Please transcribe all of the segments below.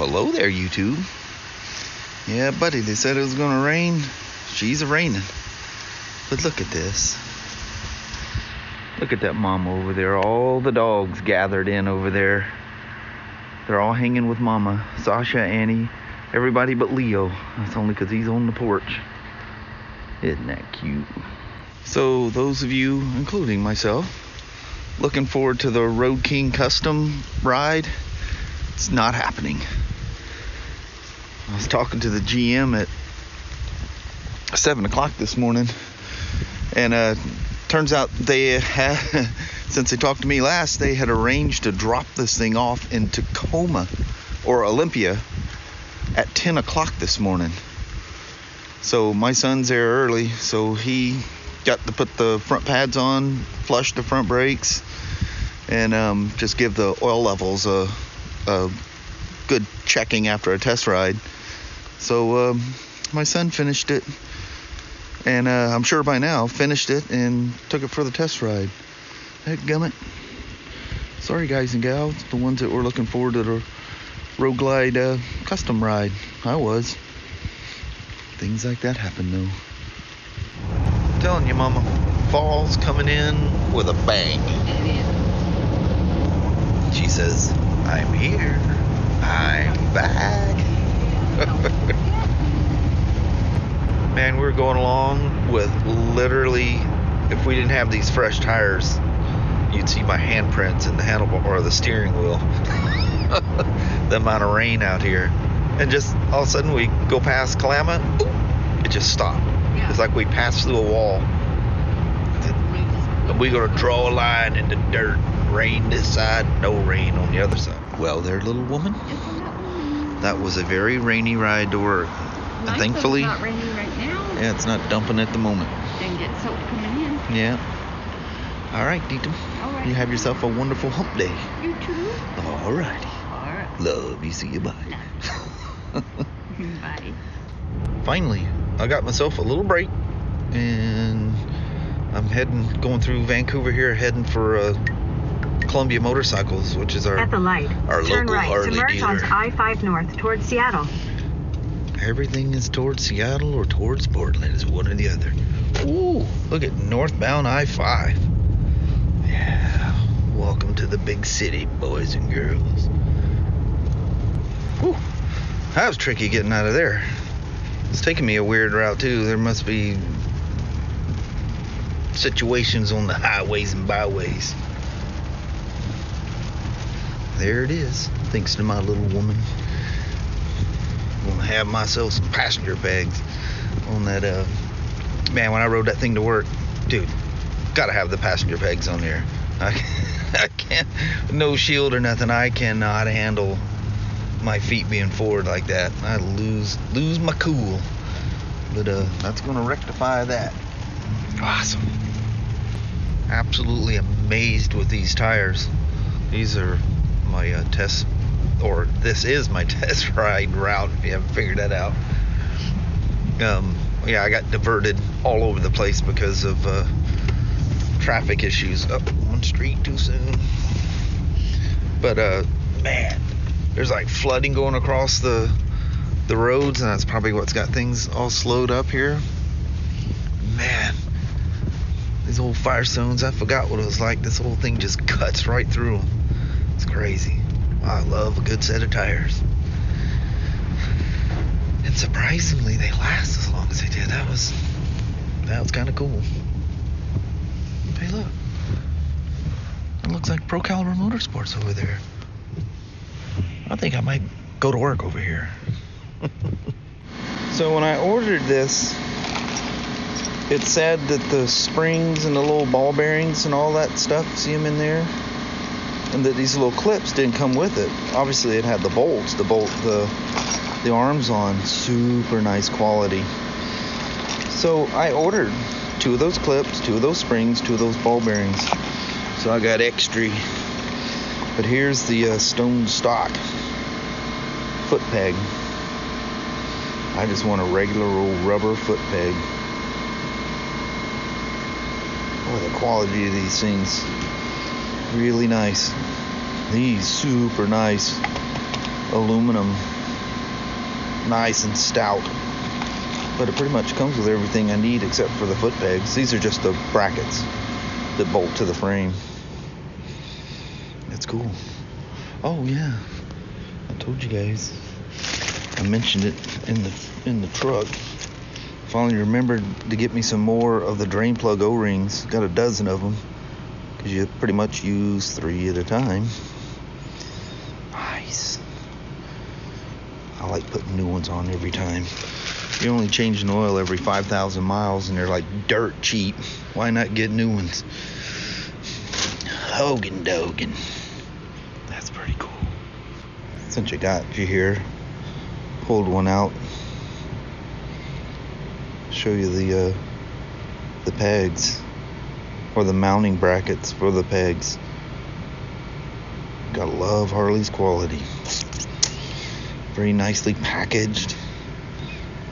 hello there, YouTube. Yeah, buddy, they said it was gonna rain. She's a-raining. But look at this. Look at that mama over there. All the dogs gathered in over there. They're all hanging with mama. Sasha, Annie, everybody but Leo. That's only because he's on the porch. Isn't that cute? So those of you, including myself, looking forward to the Road King custom ride, it's not happening. I was talking to the GM at 7 o'clock this morning, and turns out they had, since they talked to me last, they had arranged to drop this thing off in Tacoma or Olympia at 10 o'clock this morning. So my son's there early, so he got to put the front pads on, flush the front brakes, and just give the oil levels a good checking after a test ride. So my son finished it, and I'm sure by now finished it and took it for the test ride. Heckgummit. Sorry guys and gals, the ones that were looking forward to the Road Glide custom ride. I was. Things like that happen though. I'm telling you, mama, fall's coming in with a bang. She says, I'm here, I'm back. Man, we're going along with literally, if we didn't have these fresh tires, you'd see my handprints in the handlebar or the steering wheel. The amount of rain out here. And just all of a sudden we go past Kalama, it just stopped. Yeah. It's like we passed through a wall. And we're gonna draw a line in the dirt. Rain this side, no rain on the other side. Well there, little woman. That was a very rainy ride to work. And thankfully, it's not raining right now. Yeah, it's not dumping at the moment. Didn't get soaked coming in. Yeah. All right, Deetum. All right. You have yourself a wonderful hump day. You too. All righty. All right. Love you. See you. Bye. Bye. Finally, I got myself a little break, and I'm going through Vancouver here, heading for Columbia Motorcycles, which is our at the light. Our Turn local right Harley to merge dealer. onto I-5 North towards Seattle. Everything is towards Seattle or towards Portland. It's one or the other. Ooh, look at northbound I-5. Yeah, welcome to the big city, boys and girls. Ooh, that was tricky getting out of there. It's taking me a weird route too. There must be situations on the highways and byways. There it is, thanks to my little woman. I'm gonna have myself some passenger bags on that. Man, when I rode that thing to work, dude, gotta have the passenger bags on there. I can't, no shield or nothing. I cannot handle my feet being forward like that. I lose my cool. But that's gonna rectify that. Awesome. Absolutely amazed with these tires. These are my test, or this is my test ride route, if you haven't figured that out. Yeah, I got diverted all over the place because of traffic issues. Up one street too soon. But man, there's like flooding going across the roads, and that's probably what's got things all slowed up here. Man, these old Firestones, I forgot what it was like. This whole thing just cuts right through them. It's crazy. I love a good set of tires. And surprisingly, they last as long as they did. That was kind of cool. Hey, look. It looks like Pro Caliber Motorsports over there. I think I might go to work over here. So when I ordered this, it said that the springs and the little ball bearings and all that stuff, see them in there? And that these little clips didn't come with it. Obviously it had the bolts, the arms on. Super nice quality. So I ordered 2 of those clips, 2 of those springs, 2 of those ball bearings. So I got extra. But here's the stone stock foot peg. I just want a regular old rubber foot peg. Oh, the quality of these things. Really nice. These super nice. aluminum, nice and stout. But it pretty much comes with everything I need except for the foot pegs. These are just the brackets that bolt to the frame. That's cool. Oh yeah, I told you guys. I mentioned it in the truck. Finally remembered to get me some more of the drain plug O-rings. Got a dozen of them because you pretty much use 3 at a time. Nice. I like putting new ones on every time. You only change an oil every 5,000 miles and they're like dirt cheap. Why not get new ones? Hogan Dogan. That's pretty cool. Since I got you here, pulled one out. Show you the pegs, or the mounting brackets for the pegs. Gotta love Harley's quality. Very nicely packaged.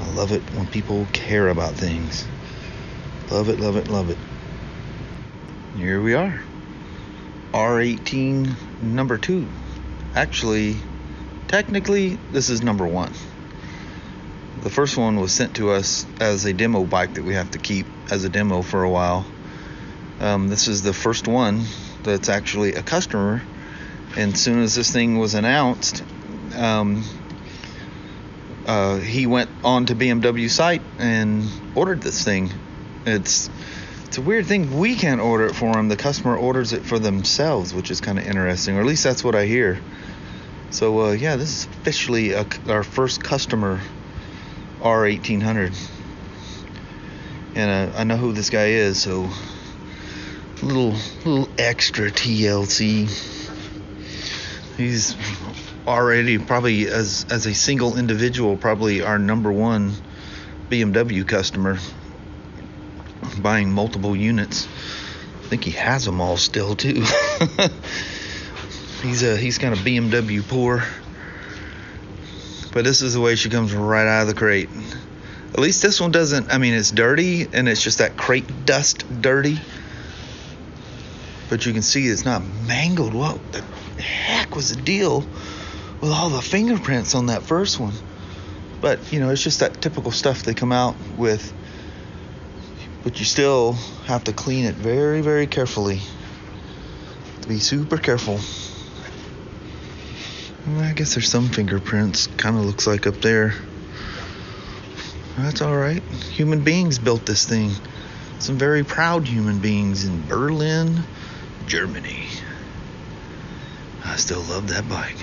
I love it when people care about things. Love it, love it, love it. Here we are. R18 number 2. Actually, technically, this is number 1. The first one was sent to us as a demo bike that we have to keep as a demo for a while. This is the first one that's actually a customer. And as soon as this thing was announced, he went on to BMW site and ordered this thing. It's a weird thing. We can't order it for him. The customer orders it for themselves, which is kind of interesting, or at least that's what I hear. So yeah, this is officially our first customer R1800, and I know who this guy is, so little extra TLC. He's already probably as a single individual probably our number 1 BMW customer, buying multiple units. I think he has them all still too. He's kind of BMW poor. But this is the way she comes right out of the crate. At least this one doesn't, I mean, it's dirty and it's just that crate dust dirty. But you can see it's not mangled. What the heck was the deal with all the fingerprints on that first one? But, you know, it's just that typical stuff they come out with. But you still have to clean it very, very carefully. To be super careful. I guess there's some fingerprints, kind of looks like up there. That's alright. Human beings built this thing. Some very proud human beings in Berlin, Germany. I still love that bike.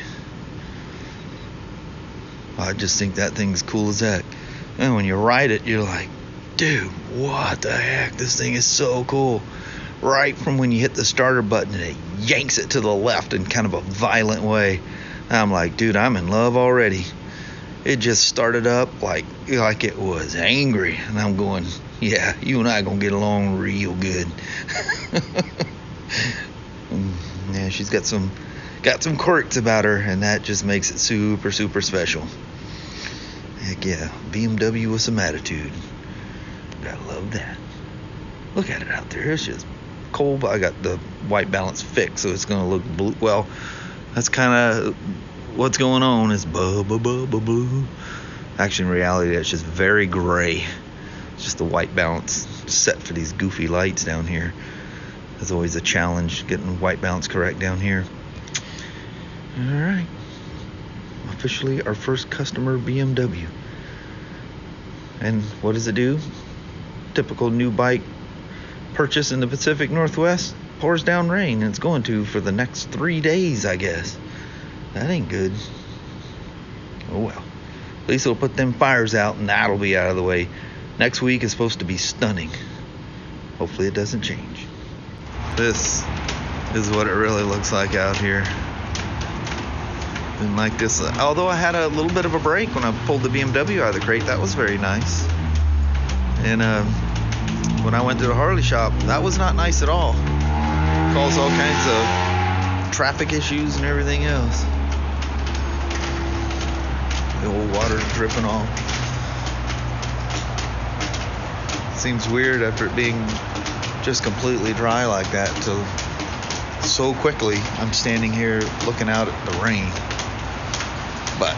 I just think that thing's cool as heck. And when you ride it, you're like, dude, what the heck? This thing is so cool. Right from when you hit the starter button, it yanks it to the left in kind of a violent way. I'm like, dude, I'm in love already. It just started up like it was angry. And I'm going, yeah, you and I gonna get along real good. Yeah, she's got some quirks about her, and that just makes it super, super special. Heck yeah, BMW with some attitude. Gotta love that. Look at it out there. It's just cold, but I got the white balance fixed, so it's gonna look blue. Well, that's kind of what's going on is blue. Actually, in reality, it's just very gray. It's just the white balance set for these goofy lights down here. There's always a challenge getting white balance correct down here. All right. Officially our first customer BMW. And what does it do? Typical new bike purchase in the Pacific Northwest. Pours down rain, and it's going to for the next 3 days, I guess. That ain't good. Oh well. At least it'll put them fires out, and that'll be out of the way. Next week is supposed to be stunning. Hopefully it doesn't change. This is what it really looks like out here. Been like this. Although I had a little bit of a break when I pulled the BMW out of the crate. That was very nice. And when I went to the Harley shop, that was not nice at all. Caused all kinds of traffic issues and everything else. The old water's dripping off. Seems weird after it being just completely dry like that so quickly I'm standing here looking out at the rain. But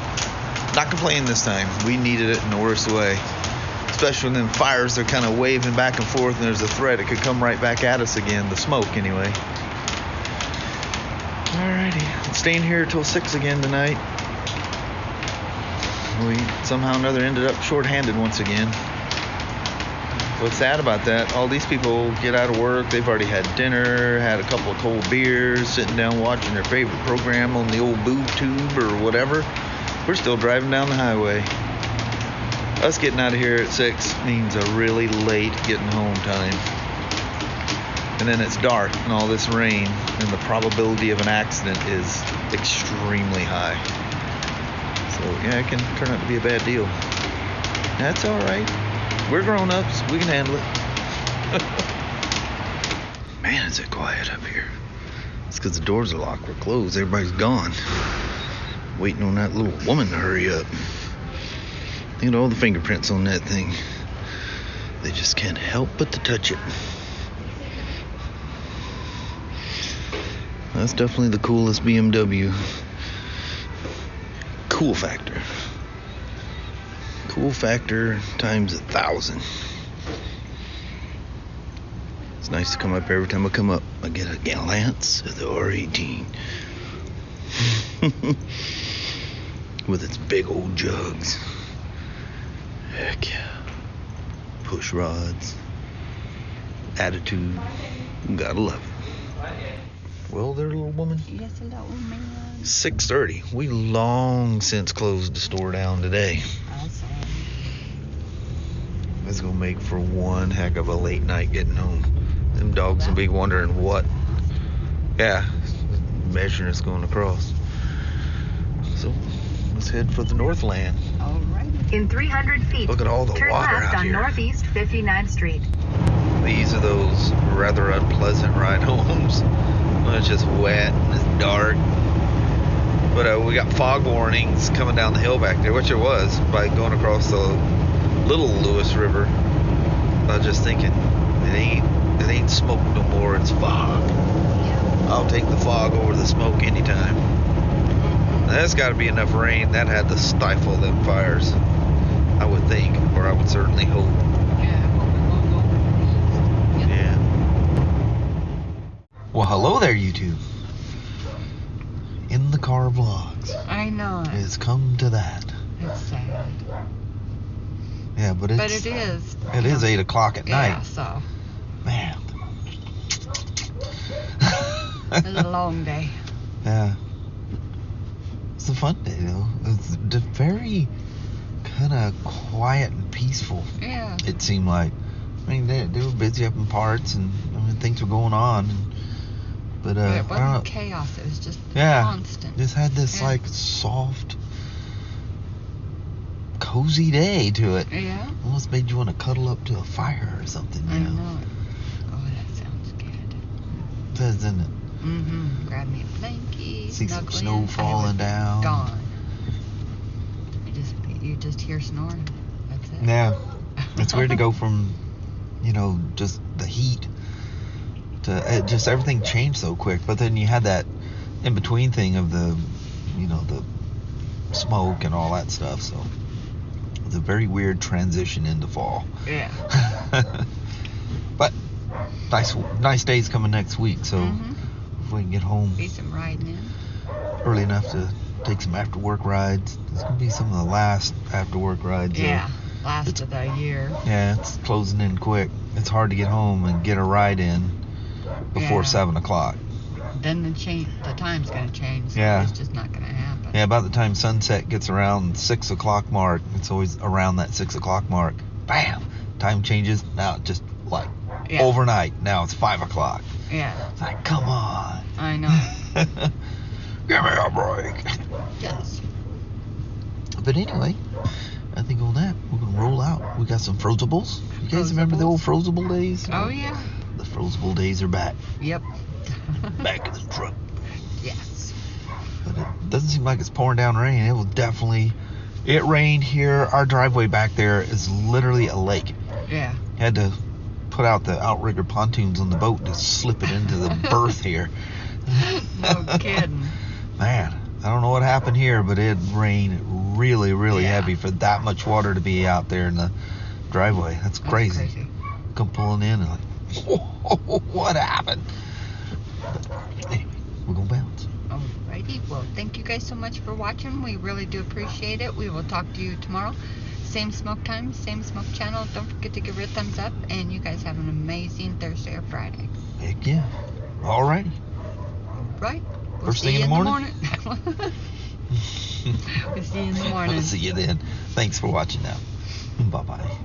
not complaining this time. We needed it in the worst way. Especially when them fires are kind of waving back and forth and there's a threat it could come right back at us again. The smoke, anyway. Alrighty. I'm staying here till 6 again tonight. We somehow or another ended up short-handed once again. What's sad about that, all these people get out of work, they've already had dinner, had a couple of cold beers, sitting down watching their favorite program on the old boob tube or whatever. We're still driving down the highway. Us getting out of here at 6 means a really late getting home time. And then it's dark and all this rain, and the probability of an accident is extremely high. So yeah, it can turn out to be a bad deal. That's alright. We're grown-ups. We can handle it. Man, is it quiet up here. It's because the doors are locked. We're closed. Everybody's gone. Waiting on that little woman to hurry up. Look at all the fingerprints on that thing. They just can't help but to touch it. That's definitely the coolest BMW. Cool factor. Cool factor times 1,000. It's nice to come up every time I come up. I get a glance at the R18. With its big old jugs. Heck yeah. Push rods. Attitude. Gotta love it. Well, there, little woman. Yes, hello, man. 6:30. We long since closed the store down today. Awesome. It's gonna make for one heck of a late night getting home. Them dogs will be wondering what. Yeah, measuring is going across. So let's head for the Northland. All right. In 300 feet, Look at all the turn water left out on here. Northeast 59th Street. These are those rather unpleasant ride homes. When it's just wet and it's dark. But we got fog warnings coming down the hill back there, which it was, by going across the Little Lewis River. I was just thinking, it ain't smoke no more, it's fog. Yeah. I'll take the fog over the smoke anytime. Now, that's got to be enough rain that had to stifle them fires, I would think, or I would certainly hope. Yeah, I hope it won't go over. Yeah. Well, hello there, YouTube. In the car vlogs. I know it. It's come to that. It's sad. Yeah, but But it is. It is 8 o'clock at Yeah, night. so. Man. It was a long day. Yeah. It's a fun day, though. It's just very kind of quiet and peaceful. Yeah. It seemed like. I mean, they were busy up in parts, and I mean, things were going on. But But it I don't know. wasn't chaos. It was just Yeah. constant. Just had this Yeah. like soft, cozy day to it. Yeah. Almost made you want to cuddle up to a fire or something. You I know. know it. Oh, that sounds good. Doesn't it? Mm-hmm. Grab me a blankie. See some snuggle snow in, falling I would be down. Gone. You just hear snoring. That's it. Yeah. It's weird to go from, just the heat to just everything changed so quick. But then you had that in between thing of the smoke and all that stuff. So it's a very weird transition into fall. Yeah. But nice days coming next week. So if we can get home Be some riding in. early enough to take some after work rides. It's gonna be some of the last after work rides. Yeah. Last of the year. Yeah, it's closing in quick. It's hard to get home and get a ride in before Yeah. 7 o'clock. Then the time's gonna change. So Yeah. It's just not gonna happen. Yeah, about the time sunset gets around 6 o'clock mark, it's always around that 6 o'clock mark. Bam! Time changes. Now it just like Yeah. overnight. Now it's 5 o'clock. Yeah. It's like, come on. I know. Give me a break. Yes. But anyway, I think on that, we're going to roll out. We got some Frozables. You guys remember the old Frozable days? Oh, yeah. The Frozable days are back. Yep. Back in the truck. Yes. But it doesn't seem like it's pouring down rain. It will definitely... It rained here. Our driveway back there is literally a lake. Yeah. Had to put out the outrigger pontoons on the boat to slip it into the berth here. No kidding. Man, I don't know what happened here, but it rained really, really heavy for that much water to be out there in the driveway. That's crazy. Come pulling in and like, whoa, what happened? But anyway, we're gonna bounce. Alrighty, well, thank you guys so much for watching. We really do appreciate it. We will talk to you tomorrow. Same smoke time, same smoke channel. Don't forget to give it a thumbs up, and you guys have an amazing Thursday or Friday. Heck yeah. Alrighty. Right? We'll First see thing you in the morning? We'll see you in the morning. See you then. Thanks for watching now. Bye-bye.